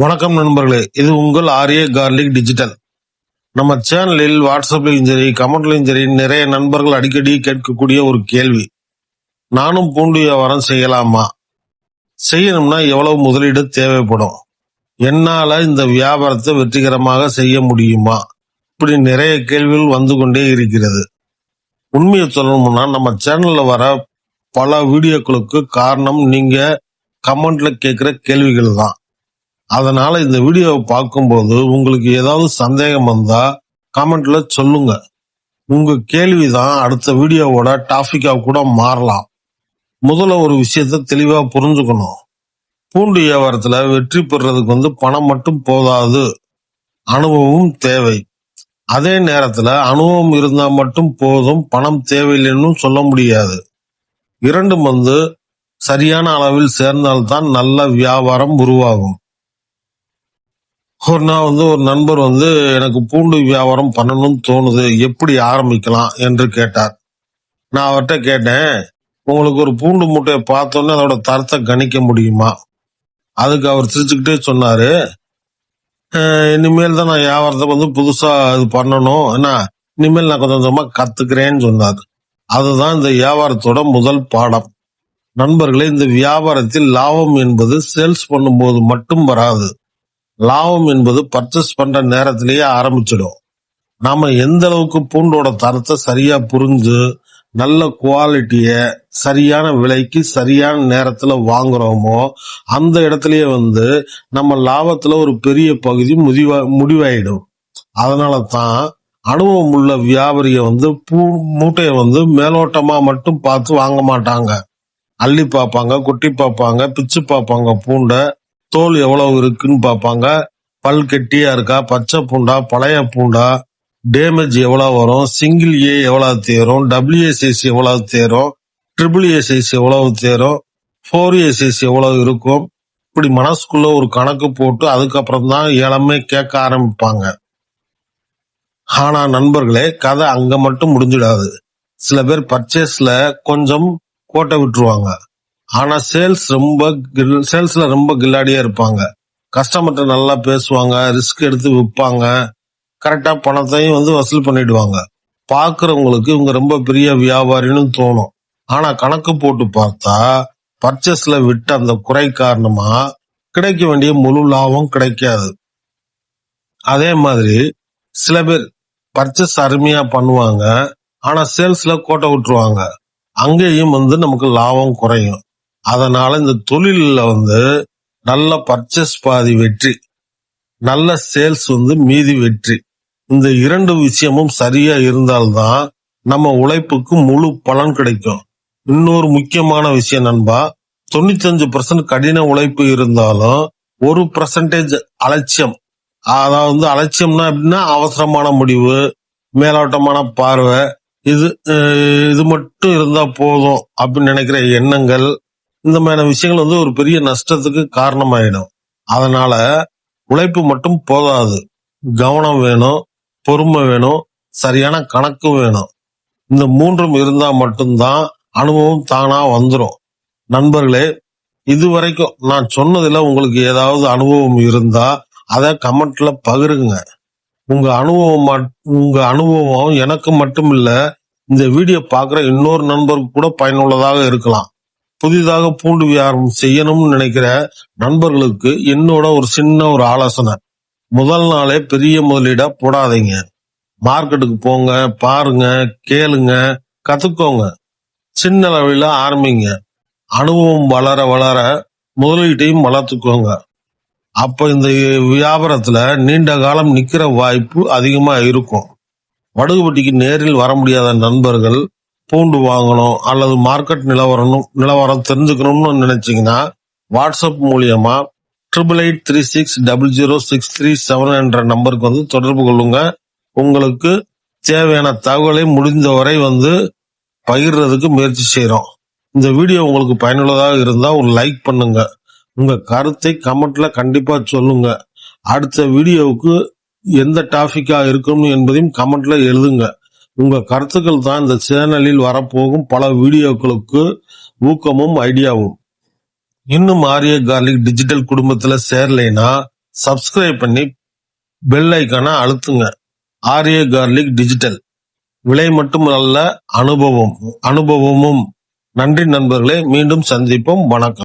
வணக்கம் நண்பர்களே, இது உங்கள் ஆர்ஏ கார்லிக் டிஜிட்டல். நம்ம சேனலில் வாட்ஸ்அப்லையும் சரி கமெண்ட்லையும் சரி நிறைய நண்பர்கள் அடிக்கடி கேட்கக்கூடிய ஒரு கேள்வி, நானும் பூண்டு வியாபாரம் செய்யலாமா, செய்யணும்னா எவ்வளவு முதலீடு தேவைப்படும், என்னால இந்த வியாபாரத்தை வெற்றிகரமாக செய்ய முடியுமா, இப்படி நிறைய கேள்விகள் வந்து கொண்டே இருக்கிறது. உண்மையை சொல்லணும்னா நம்ம சேனல்ல வர பல வீடியோக்களுக்கு காரணம் நீங்க கமெண்ட்ல கேட்கிற கேள்விகள் தான். அதனால இந்த வீடியோவை பார்க்கும்போது உங்களுக்கு ஏதாவது சந்தேகம் வந்தா கமெண்ட்ல சொல்லுங்க. உங்க கேள்விதான் அடுத்த வீடியோவோட டாபிக்கா கூட மாறலாம். முதல்ல ஒரு விஷயத்த தெளிவா புரிஞ்சுக்கணும். பூண்டு வியாபாரத்துல வெற்றி பெறுறதுக்கு பணம் மட்டும் போதாது, அனுபவமும் தேவை. அதே நேரத்துல அனுபவம் இருந்தா மட்டும் போதும், பணம் தேவையில்லைன்னு சொல்ல முடியாது. இரண்டும் சரியான அளவில் சேர்ந்தால்தான் நல்ல வியாபாரம் உருவாகும். ஒரு நாள் ஒரு நண்பர் எனக்கு பூண்டு வியாபாரம் பண்ணணும்னு தோணுது, எப்படி ஆரம்பிக்கலாம் என்று கேட்டார். நான் அவர்கிட்ட கேட்டேன், உங்களுக்கு ஒரு பூண்டு மூட்டையை பார்த்தோன்னே அதோட தரத்தை கணிக்க முடியுமா? அதுக்கு அவர் சிரிச்சுக்கிட்டே சொன்னாரு, இனிமேல் தான் நான் வியாபாரத்தை புதுசா இது பண்ணணும், ஏன்னா இனிமேல் நான் கொஞ்சம் கொஞ்சமா கத்துக்கிறேன்னு சொன்னார். அதுதான் இந்த வியாபாரத்தோட முதல் பாடம். நண்பர்களே, இந்த வியாபாரத்தில் லாபம் என்பது சேல்ஸ் பண்ணும்போது மட்டும் வராது. லாபம் என்பது பர்ச்சேஸ் பண்ற நேரத்திலேயே ஆரம்பிச்சிடும். நாம எந்த அளவுக்கு பூண்டோட தரத்தை சரியா புரிஞ்சு நல்ல குவாலிட்டிய சரியான விலைக்கு சரியான நேரத்துல வாங்குறோமோ அந்த இடத்துலயே நம்ம லாபத்துல ஒரு பெரிய பகுதி முடிவாயிடும். அதனால தான் அனுபவம் உள்ள வியாபாரிய மூட்டைய மேலோட்டமா மட்டும் பார்த்து வாங்க மாட்டாங்க. அள்ளி பார்ப்பாங்க, குட்டி பார்ப்பாங்க, பிச்சு பார்ப்பாங்க, பூண்டை தோல் எவ்வளவு இருக்குன்னு பார்ப்பாங்க. பல் கெட்டியா இருக்கா, பச்சை பூண்டா, பழைய பூண்டா, டேமேஜ் எவ்வளவு வரும், சிங்கிள் ஏ எவ்வளவு தேரும், டபிள்யூஏ சைஸ் எவ்வளவு தேரும், ட்ரிபிள் ஏ சைஸ் எவ்வளவு தேரும், 4A சைஸ் எவ்வளவு இருக்கும், இப்படி மனசுக்குள்ள ஒரு கணக்கு போட்டு அதுக்கப்புறம் தான் ஏலமே கேட்க ஆரம்பிப்பாங்க. ஆனா நண்பர்களே, கதை அங்க மட்டும் முடிஞ்சிடாது. சில பேர் பர்ச்சேஸ்ல கொஞ்சம் கோட்டை விட்டுருவாங்க. ஆனா சேல்ஸ்ல ரொம்ப கில்லாடியா இருப்பாங்க. கஸ்டமர்கிட்ட நல்லா பேசுவாங்க, ரிஸ்க் எடுத்து விற்பாங்க, கரெக்டா பணத்தையும் வசூல் பண்ணிடுவாங்க. பாக்குறவங்களுக்கு இவங்க ரொம்ப பெரிய வியாபாரின்னு தோணும். ஆனா கணக்கு போட்டு பார்த்தா பர்ச்சேஸ்ல விட்ட அந்த குறை காரணமா கிடைக்க வேண்டிய முழு லாபம் கிடைக்காது. அதே மாதிரி சில பேர் பர்ச்சேஸ் அருமையா பண்ணுவாங்க, ஆனா சேல்ஸ்ல கோட்டை விட்டுருவாங்க. அங்கேயும் நமக்கு லாபம் குறையும். அதனால இந்த தொழில நல்ல பர்ச்சேஸ் பாதி வெற்றி, நல்ல சேல்ஸ் மீதி வெற்றி. இந்த இரண்டு விஷயமும் சரியா இருந்தால்தான் நம்ம உழைப்புக்கு முழு பலன் கிடைக்கும். இன்னொரு முக்கியமான விஷயம் நண்பா, 95% கடின உழைப்பு இருந்தாலும் 1% அலட்சியம். அதாவது அலட்சியம்னா எப்படின்னா அவசரமான முடிவு, மேலோட்டமான பார்வை, இது மட்டும் இருந்தா போதும் அப்படின்னு நினைக்கிற எண்ணங்கள், இந்த மாதிரி விஷயங்கள் ஒரு பெரிய நஷ்டத்துக்கு காரணமாயிடும். அதனால உழைப்பு மட்டும் போதாது, கவனம் வேணும், பொறுமை வேணும், சரியான கணக்கு வேணும். இந்த மூன்றும் இருந்தா மட்டும்தான் அனுபவம் தானா வந்துடும். நண்பர்களே, இதுவரைக்கும் நான் சொன்னதுல உங்களுக்கு ஏதாவது அனுபவம் இருந்தா அதை கமெண்ட்ல பகிருங்க. உங்க அனுபவம் எனக்கு மட்டும் இல்ல, இந்த வீடியோ பாக்குற இன்னொரு நண்பருக்கு கூட பயனுள்ளதாக இருக்கலாம். புதிதாக பூண்டு வியாபாரம் செய்யணும்னு நினைக்கிற நண்பர்களுக்கு என்னோட ஒரு சின்ன ஆலோசனை, முதல் நாளே பெரிய முதலீடா போடாதீங்க. மார்க்கெட்டுக்கு போங்க, பாருங்க, கேளுங்க, கத்துக்கோங்க. சின்ன அளவில் ஆரம்பிங்க. அனுபவம் வளர வளர முதலீட்டையும் வளர்த்துக்கோங்க. அப்ப இந்த வியாபாரத்துல நீண்ட காலம் நிக்கிற வாய்ப்பு அதிகமா இருக்கும். வடுகுபட்டிக்கு நேரில் வர முடியாத நண்பர்கள் பூண்டு வாங்கணும் அல்லது மார்க்கெட் நிலவரம் தெரிஞ்சுக்கணும்னு நினைச்சீங்கன்னா வாட்ஸ்அப் மூலியமா 8886000637 என்ற நம்பருக்கு தொடர்பு கொள்ளுங்க. உங்களுக்கு தேவையான தகவலை முடிந்தவரை பகிர்றதுக்கு முயற்சி செய்யறோம். இந்த வீடியோ உங்களுக்கு பயனுள்ளதாக இருந்தா ஒரு லைக் பண்ணுங்க. உங்க கருத்தை கமெண்ட்ல கண்டிப்பா சொல்லுங்க. அடுத்த வீடியோவுக்கு எந்த டாபிக்கா இருக்கும் என்பதையும் கமெண்ட்ல எழுதுங்க. உங்க கருத்துக்கள் தான் இந்த சேனலில் வரப்போகும் பல வீடியோக்களுக்கு ஊக்கமும் ஐடியாவும். இன்னும் ஆர்ஏ கார்லிக் டிஜிட்டல் குடும்பத்துல சேரலைனா சப்ஸ்கிரைப் பண்ணி பெல் ஐக்கானை அழுத்துங்க. ஆர்ஏ கார்லிக் டிஜிட்டல், விலை மட்டும் அல்ல, அனுபவமும். நன்றி நண்பர்களே, மீண்டும் சந்திப்போம். வணக்கம்.